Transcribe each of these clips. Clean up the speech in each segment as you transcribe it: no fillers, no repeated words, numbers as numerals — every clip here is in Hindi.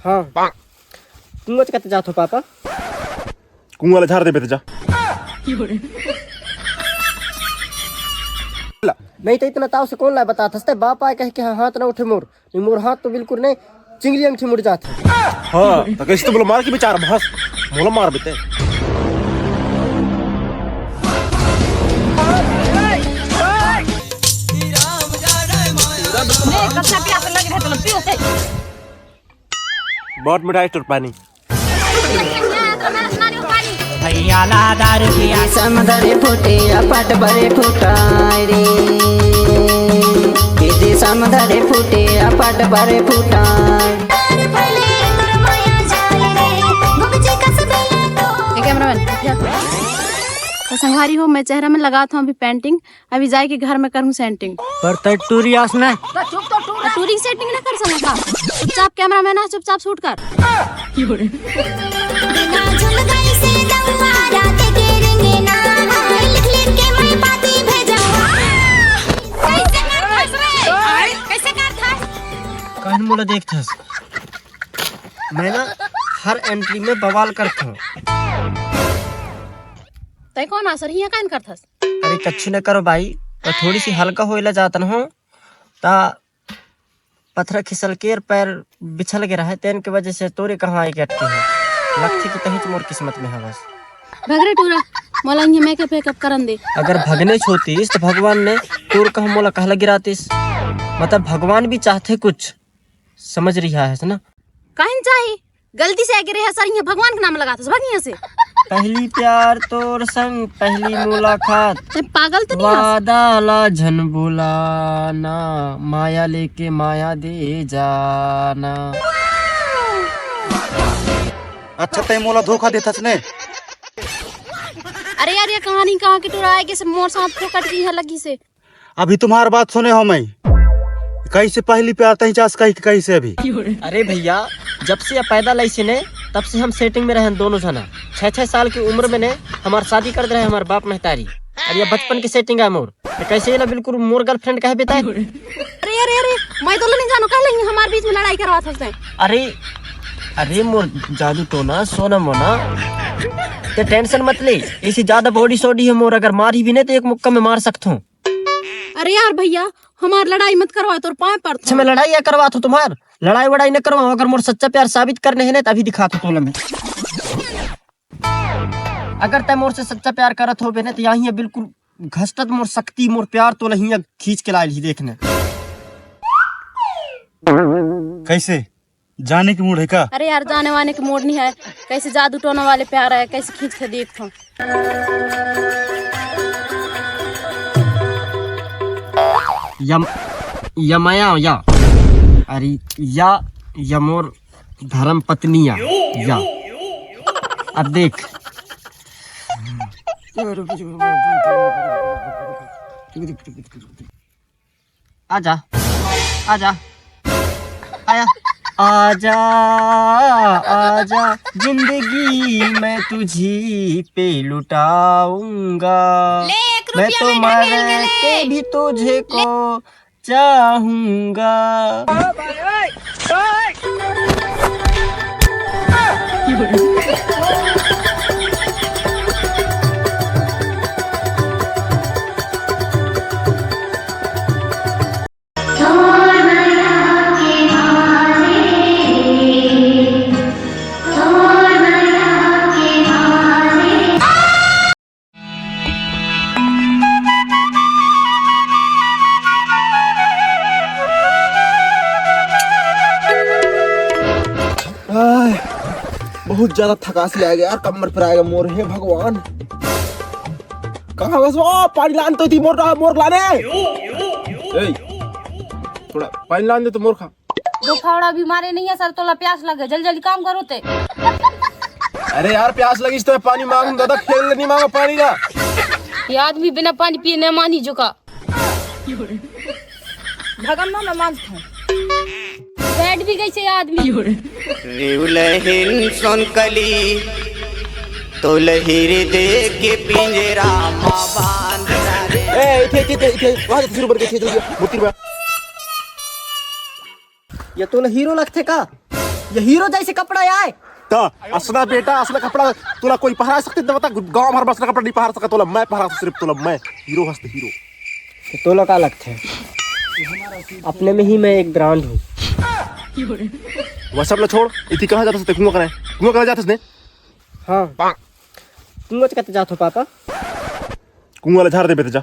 हाँ कुआं कहते जात हो पापा कुआं वाले झाड़ दे बेटे जा। नहीं तो इतना ताव से कौन ला बता था बाप आए कहे कि हाथ ना उठे मोर मोर हाथ तो बिल्कुल नहीं चिंगली अंगठी मुड़ जाते। हाँ तो कैसे तो बोलो मार के बेचारा भस मोला मार बेटे। बहुत मिठाई टूट पानी भैया ला दारू पिया समदरे फुटे अपट बरे फुटाई रे दीदी समदरे फुटे अपट बरे फुटाई। संगवारी हो मैं चेहरा में लगा था अभी पेंटिंग अभी जाए के घर में करूँ सेंटिंग पर टूरियास में टूरिंग सेटिंग ना कर सकता चुपचाप कैमरा मैन आ चुपचाप शूट कर। कहन मोला देखता मैं ना हर एंट्री में बवाल करता हूँ। तय कौन आसर हिया कान करथस। अरे कच्छु न करो भाई तो थोड़ी सी हल्का होइला जातन हो ता पत्थर खिसल के पैर बिछल के रहे तेन के वजह से तोरे कहाँ आई अटकी है लगती कि तही मोर किस्मत में है बस। भगरे टूरा मोला ये मेकअप वेकअप करन दे। अगर भगने छोतीस तो भगवान ने तोर कहा मोला कहला गिरातीस मतलब भगवान भी चाहते कुछ समझ रहा है ना। काहे चाहिए गलती से गिरे है सर ये भगवान का नाम लगाता भगिया से। पहली प्यार तोर संग पहली मुलाकात पागल तो नहीं वादा ला झन बुलाना माया लेके माया दे जाना। अच्छा तय मोला धोखा देथस ने। अरे यार ये कहानी कहाँ की टूरा है कि मोर साथ को कट गई है लगी से। अभी तुम्हार बात सुने हो मैं कैसे पहली प्यार तही चास कही कैसे अभी। अरे भैया जब से पैदा लैसे ने तब से हम सेटिंग में रहे दोनों जना 6-6 साल की उम्र में ने हमार शादी कर दे रहे हमारे बाप महतारी और ये बचपन की सेटिंग है मोर तो कैसे ना बिल्कुल मोर गर्लफ्रेंड कहे बेटा। अरे अरे अरे मैं तो नहीं जानो कह लेंगे हमारे बीच में लड़ाई करवा सकते हैं। अरे अरे मोर जादू टोना सोना मोना ते टेंशन मत ले इसी ज्यादा बॉडी सोडी है मोर अगर मारी भी नहीं तो एक मुक्का में मार सकता हूँ। अरे यार भैया हमार लड़ाई मत करवा तो पाए पर अच्छा मैं लड़ाई या करवा तू तुम्हार लड़ाई वड़ाई न करवाओ अगर मोर सच्चा प्यार साबित करने है ना तभी दिखा तू तोला में। अगर तय मोर से सच्चा प्यार करत हो बेने तो यहाँ बिल्कुल घसटत मोर शक्ति मोर प्यार तो लहिया खींच के लाइल ही देखने। कैसे जाने की मूड है का। अरे यार जाने वाने के मूड नहीं है कैसे जादू टोना वाले प्यार है कैसे खींच के देखता हूँ। यमाया या अरे या मोर धर्म पत्नी या अब देख आजा आजा आया आजा आजा जिंदगी मैं तुझी पे लुटाऊंगा मैं तो मर के भी तुझे को चाहूंगा। बहुत ज्यादा थकासी आ गया यार कमर पर आएगा मोर है भगवान कहाँ बस वो पानी लान तो थी मोर मोर लाने थोड़ा पानी लान दे तो मोर खा दो फावड़ा बीमारी नहीं है सर तोला प्यास लगे जल्दी जल्दी काम करो ते। अरे यार प्यास लगी तो पानी मांग दादा खेल नहीं मांगा पानी ना ये आदमी बिना पानी पिए न मानी जुका भगन ना मैं मानता हूँ बैठ भी गई से आदमी। लहिन सोनकली तो लहिर दे के पिंजरा मां बांध रे। ए इथे वहां से शुरू करके मूर्ति में ये तो हीरो लगते का ये हीरो जैसे कपड़ा आए तो असला बेटा असला कपड़ा तोला कोई पहरा सकते तो बता गांव भर बसला कपड़ा नहीं पहरा सका तोला मैं पहरा सिर्फ तोला मैं हीरो हंसते हीरो तो लोग का लगते हैं अपने में ही मैं एक ब्रांड हूँ। वह सब ला छोड़ इति कहां जाता से कुआं कहां जाता से हाँ तुम आज कहते जाते हो पापा कुआं ला झाड़ दे बेटा जा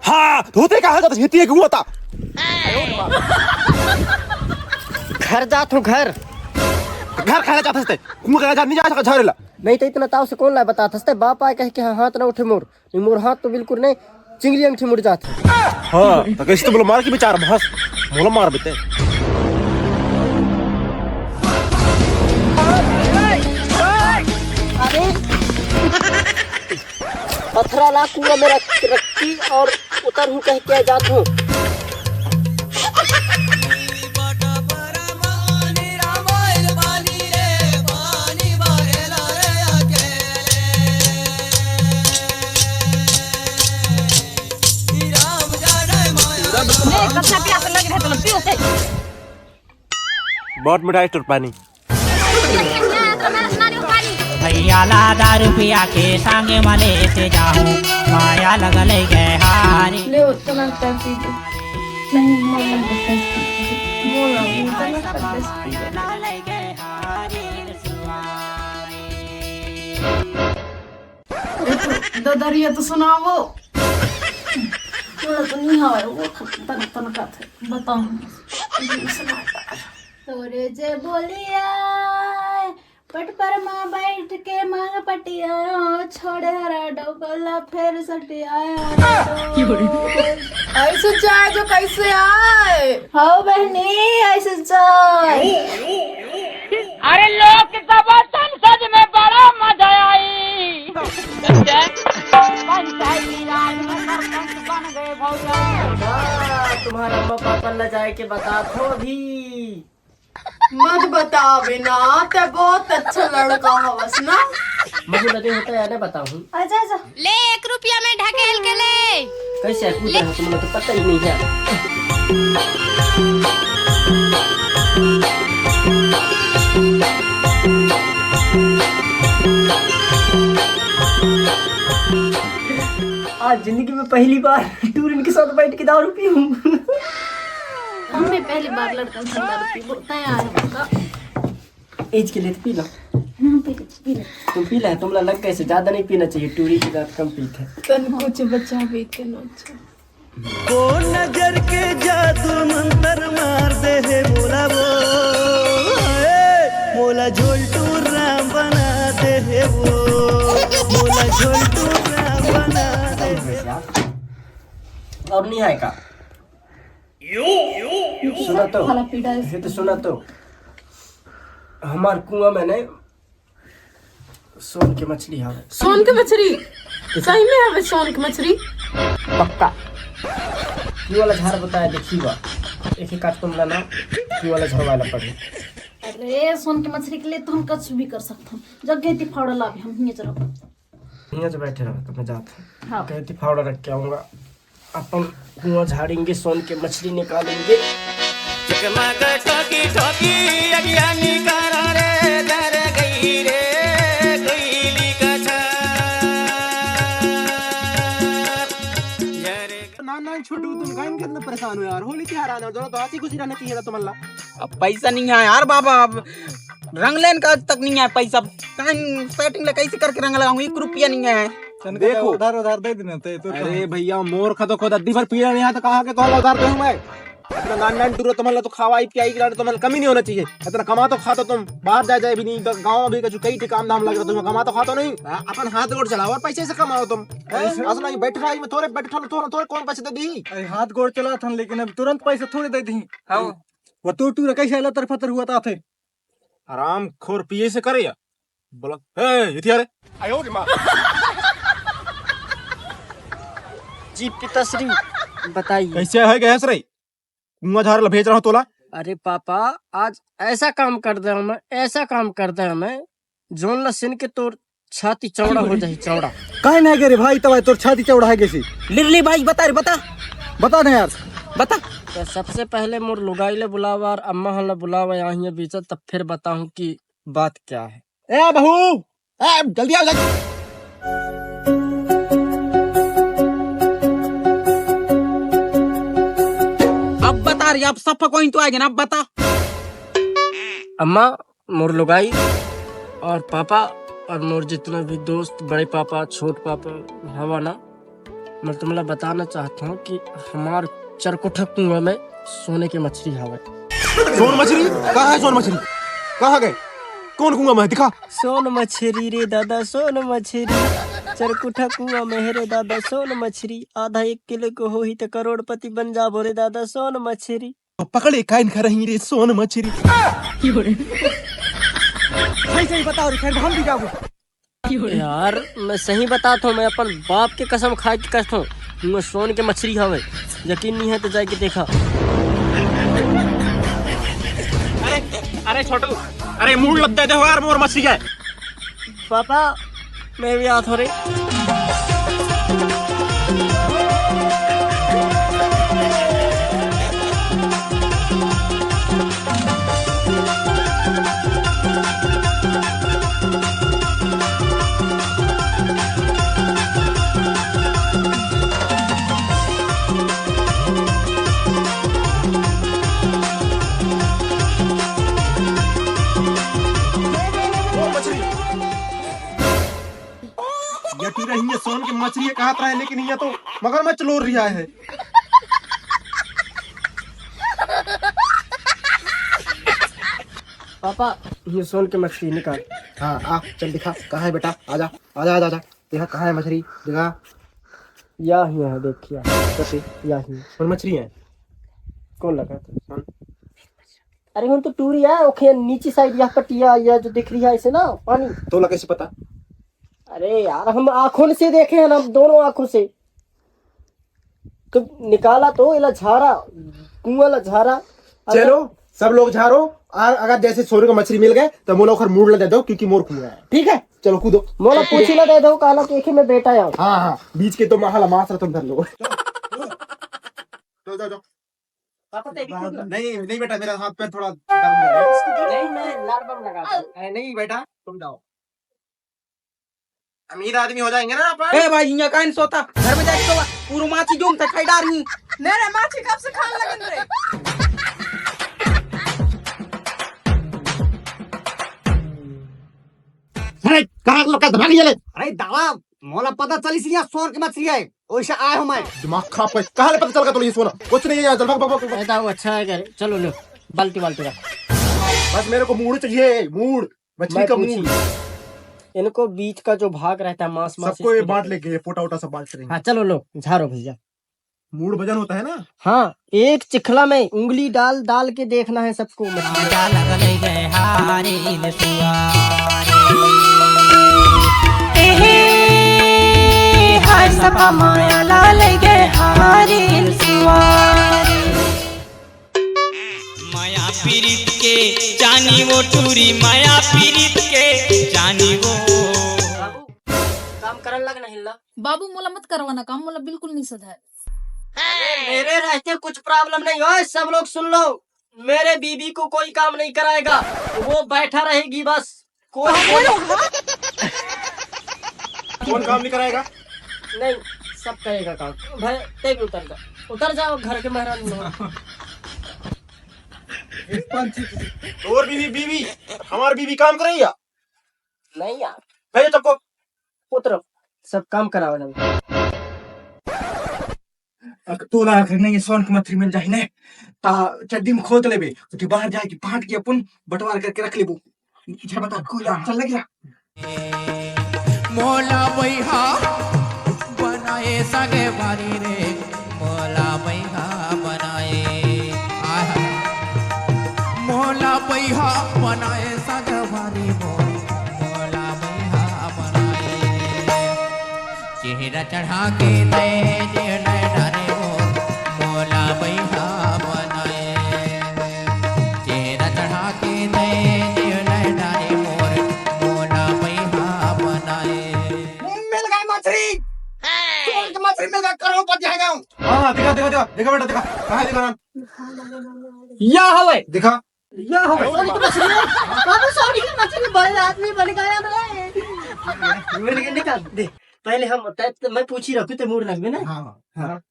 हाँ धोते कहां जाता से कुआं था घर जात हूँ घर घर खाना चाहता से कुआं कहां जा नहीं जा सका झाड़ेला नहीं तो इतना ताव से कौन लाए बता था बाप आए कह के हाथ ना उठे मोर नहीं मोर हाथ तो बिल्कुल नहीं चिंगली अंगठी मुड़ जाते हाँ तो कैसे तो बोलो मार के बेचारा बस मोला मार बेटे अरे पत्थरा ला कुआं में रखी और उतर हूँ कह के जात हूँ। बहुत मिठाई टूट पानी भैया ला दारू पिया के संगे मले से जाऊं माया लगल गए हारी ले उतना पैसे दे नहीं मम्मा बोला उतना पैसे ददरिया तो सुनाओ थोड़ा तो नहीं हवा वो तन तन का था बताओ तोरे जे बोलिया पट पर माँ बैठ के मांग पटिया छोड़े हरा डोकला फिर सटिया ऐसे चाय जो कैसे आए हाँ बहनी ऐसे चाय अरे लोग सबतन सज में बड़ा मजा आई पंचायती राज में सरपंच बन गए भौजा तुम्हारा अम्मा पापा न जाए के बता थो अभी मत बता बिना ते बहुत अच्छा लड़का हवस ना मुझे लगे होता है ना बताऊं अच्छा अच्छा ले 1 रुपया में ढकेल के ले कैसे कूद रहा तुम लोग तो पता ही नहीं है। आज जिंदगी में पहली बार टूरिन के साथ बैठ के दारू पी हूँ। हम भी पहली बार लड़का से दारू पी बोलते हैं यार एज के लिए तो पी लो तुम पी ला तुमला लग कैसे ज्यादा नहीं पीना चाहिए टूरी के साथ कम पीते तन कुछ बच्चा भी के नोच वो नजर के जादू मंतर मार दे है मोला वो मोला झोलटू राम बना दे है वो मोला झोलटू राम बना दे और नहीं आएगा सुना तो खाला पीड़ा ये तो सुना तो हमार कुआं में ने सोन की मछली है सोन की मछली सही में है सोन की मछली पक्का ये वाला झाड़ बताया देखिएगा एक ही काट तुम लाना ये वाला झाड़ वाला पड़े अरे सोन की मछली के लिए तो हम कुछ भी कर सकते हैं जगह ती फावड़ा ला भी हम हिंगे चलो यहाँ से बैठे रहो तो मैं जाता हूँ हाँ कहती फावड़ा रख के आऊंगा अपन कुआं झाड़ेंगे सोन की मछली निकालेंगे जगमग ठोकी ठोकी अज्ञानी करा रे दर गई रे कोयली कछा नान छोटू तुम गायन कितना परेशान हो यार होली त्योहार आने दोनों तो हंसी खुशी रहना चाहिए था तुम्हारा अब पैसा नहीं है यार बाबा अब रंग लेन का आज तक नहीं है पैसा सेटिंग कैसे करके रंग लगाऊंगा 1 रुपया नहीं है देखो उधार दे देना तो अरे भैया मोर खदो खुद अद्दी भर पीड़ा नहीं आता कहाँ के तो उधार दूं मैं इतना नान दूर तुम्हारा तो खावाई पियाई की तुम्हारा कमी नहीं होना चाहिए इतना कमा तो खाता तुम बाहर जाए भी नहीं गाँव भी कछु कई काम धाम लग रहा तुम कमा तो खाता नहीं अपन हाथ गोड़ चलाओ और पैसे से कमाओ तुम असला बैठ रहा में थोड़े बैठ थोड़े कौन पैसे दे दी हाथ गोड़ चला था लेकिन अब तुरंत पैसे थोड़े दे दी वो टू कैसे अला तरफतर हुआ था थे आराम खोर पिए से करे या बोला हे इतिहारे जी पिताश्री बताइए कैसे है गैस रही कुआं झाड़ भेज रहा हूँ तोला अरे पापा आज ऐसा काम कर दे मैं ऐसा काम कर दे मैं जोन लसिन के तोर छाती चौड़ा हो जाए, चौड़ा। काहे नहीं करे भाई तब तोर छाती चौड़ा है कैसी? लिरली भाई बता रे, बता बता ना यार। बता। तो सबसे पहले मोर लुगाई ले बुलावा और अम्मा हल बुलावा यहाँ बीच, तब फिर बताऊं कि बात क्या है। ए बहू, ए जल्दी आओ जल्दी। अब बता रही, अब सफा कोई तो आएगा ना, अब बता। अम्मा, मोर लुगाई और पापा और मोर जितने भी दोस्त, बड़े पापा, छोट पापा हवा ना, मैं तुमला बताना चाहता हूँ कि हमार चरकुठा कुआं में सोने की मछली हवा। सोन मछली? कहाँ है सोन मछली? कहाँ गए? कौन कुआं में दिखा? सोन मछली रे दादा, सोन मछली चरकुठा कुआं में है रे दादा, सोन मछली आधा 1 किलो को हो ही तो करोड़पति बन जाबो रे दादा, सोन मछली। पकड़े काइन खा रही रे सोन मछली। सही बताओ रे, फिर हम भी जाओ। यार मैं सही बताता हूँ, मैं अपन बाप के कसम खा के कहता हूँ, मैं सोन के मछली हवे। यकीन नहीं है तो जाके देखा। अरे छोटू, अरे मूड लग दे यार, मोर मछली है। पापा मैं भी आता हूँ रे। ये रही है सोन की मछली कहा था, लेकिन ये तो मगरमच्छ लोर रिहा है। पापा ये सोन के मछली निकाल। हाँ आ चल दिखा, कहाँ है बेटा? आजा आजा आजा आजा, देखा कहाँ है मछली, दिखा। यहाँ है, देखिए कैसे यहाँ। और मछली है कौन लगा था? अरे हम तो टूरी है, ओके नीचे साइड यहाँ पट्टिया या जो दिख रही है इसे ना पानी। तो लगा कैसे पता? अरे यार हम आंखों से देखे हैं ना, दोनों आंखों से। तो निकाला तो इला झारा, कुआं ला झारा। चलो सब लोग झारो, और अगर जैसे सोने का मछली मिल गए तो मोला ओखर मूड ला दे दो, क्योंकि मोर कुआं है। ठीक है चलो कूदो। मोला पूछी ला दे दो, काला के में बेटा यार। हाँ हाँ, बीच के तो महला मास तुम धर लो। जाओ पापा तेरी नहीं नहीं बेटा, मेरा हाथ पैर थोड़ा दर्द कर रहा है। नहीं मैं लाल बम लगा दूं। नहीं बेटा तुम जाओ, अमीर आदमी हो जाएंगे ना अपन। ए भाई यहाँ काइन सोता, घर में जाके सोवा, पूरा माछी जोम तक खाई डार नहीं। मेरे माछी कब से खाने लगन रे? अरे कहाँ लोग का भाग गए? अरे दावा मोला पता चली सी यहाँ सोन की मछली है, ओइसे आए हो मैं। दिमाग खराब है, कहाँ ले पता चल गया तो ये सोना? कुछ नहीं है यहाँ, चल भाग भाग भाग। ऐसा वो अच्छा है क्या? चलो लो बाल्टी बाल्टी रख। बस मेरे को मूड चाहिए, मूड मछली का मूड। इनको बीच का जो भाग रहता है मांस मांस, सबको ये बांट लेके पोटा वोटा सब बांट लेंगे। हाँ चलो लो झारो भैया। मूड भजन होता है ना। हाँ एक चिखला में उंगली डाल डाल के देखना है सबको। माया लगले गए हारे सुआरे, हाय सपा माया लाल गए हारे सुआरे। माया पीरित के जानी वो टूरी, माया पीरित के जानी वो। काम करने लग नहीं ला। बाबू मोला मत करवाना काम, मोला बिल्कुल नहीं सधा है। मेरे रहते कुछ प्रॉब्लम नहीं हो, सब लोग सुन लो। मेरे बीबी को कोई काम नहीं कराएगा, वो बैठा रहेगी बस। कोई कौन काम नहीं कराएगा? नहीं सब करेगा काम। भाई तेज उतर जा, उतर जाओ घर के महारानी हो। और बीवी हमारी बीवी काम करेगी या नहीं यार भाई? सबको उतर, सब काम कराओ ना। तो ला करने ये सोन की मछली मिल जाए ने ता चड्डी में खोद लेबे, तो बाहर जाके फाट के अपन बंटवार करके रख लेबो। अच्छा बता कोई चल लग जा। मोला बैहा बनाए सगे बारी रे, मोला बैहा बनाए, मोला बैहा बनाए सगे बारी, मोला बैहा बनाए। चेहरा चढ़ा के दे जे डारे मोला बैहा बनाए, चेहरा चढ़ा के दे जे डारे मोर मोला बैहा बनाए। मछली मिल गया, करोड़पति है जाऊं। हाँ दिखा दिखा दिखा दिखा बेटा दिखा, कहाँ है दिखा नाम? या हवे दिखा या हवे बाबू सॉरी की मछली बड़े आदमी बन गया मैं निकाल दे पहले हम मैं पूछ ही रखू तो मूड रख ना। हाँ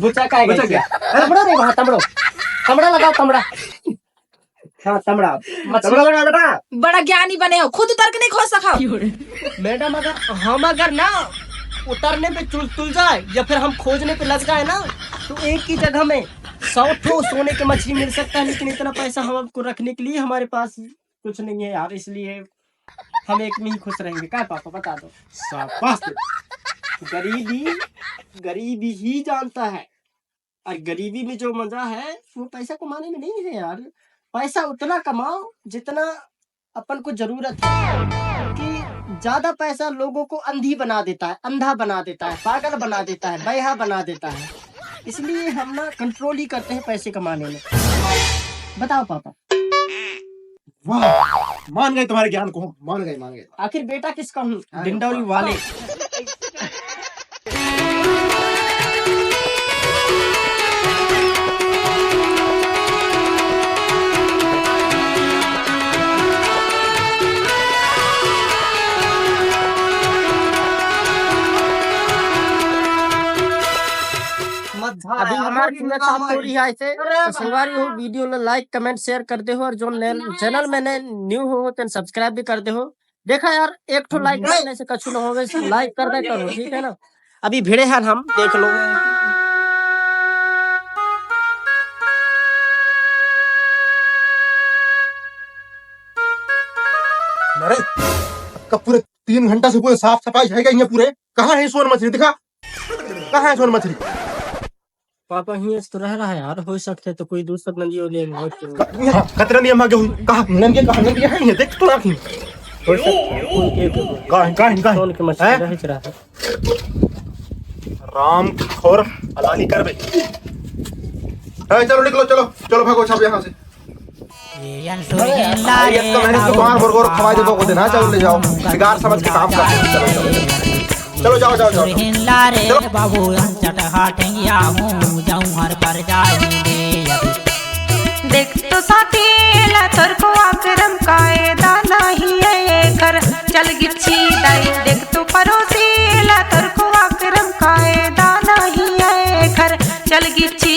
बुचा का बचा क्या? तमड़ा रे वहां तमड़ा लगाओ तमड़ा। हाँ तमड़ा मछली लगा बेटा। बड़ा ज्ञानी बने हो, खुद उतर के नहीं खोज सका। मैडम अगर ना उतरने पे तुल जाए या फिर हम खोजने पे लग जाए ना तो एक ही जगह में 100 ठो सोने की मछली मिल सकता है, लेकिन इतना पैसा हम आपको रखने के लिए हमारे पास कुछ नहीं है यार, इसलिए हम एक में ही खुश रहेंगे। क्या पापा बता दो। शाबाश। गरीबी ही जानता है, और गरीबी में जो मजा है वो पैसा कमाने में नहीं है यार। पैसा उतना कमाओ जितना अपन को जरूरत है, कि ज्यादा पैसा लोगों को अंधी बना देता है, अंधा बना देता है, पागल बना देता है, बेहा बना देता है। इसलिए हम ना कंट्रोल ही करते हैं पैसे कमाने में। बताओ पापा। वाह, मान गए तुम्हारे ज्ञान को, मान गए। आखिर बेटा किसका हूँ? डिंडौरी वाले। अभी हमारे हो वीडियो ने लाइक कमेंट शेयर कर दे हो, और जो चैनल में न्यू हो तो सब्सक्राइब भी कर दे हो। देखा यार एक ठो लाइक करने से कछु न होवे, लाइक कर दे करो, ठीक है ना। अभी भिड़े हैं हम, देख लो। अरे कब पूरे 3 घंटा से पूरे साफ सफाई है क्या पूरे? कहाँ है सोन मछली? दिखा कहाँ है सोन मछली? पापा ही तो रह रहा है यार, हो सकते तो कोई दूसरा नदी हो ले। कतरा नहीं हम गए कहाँ नंगे कहाँ नंगे है, देख तो राखी राम खोर अलानी कर बे। चलो निकलो, चलो भागो छाप यहाँ से। मैंने दुकान गोर खवाई दे को देना, चलो ले जाओ, बिगाड़ समझ के काम कर। चलो जाओ रे बाबू चट हाटेंगिया हूँ जाऊँ हर पर जाएंगे। देख तो साथी तोर को आक्रम कायदा नहीं है कर चल गिच्छी दाई। देख तो पड़ोसी तोर को आक्रम कायदा नहीं है कर चल गिच्छी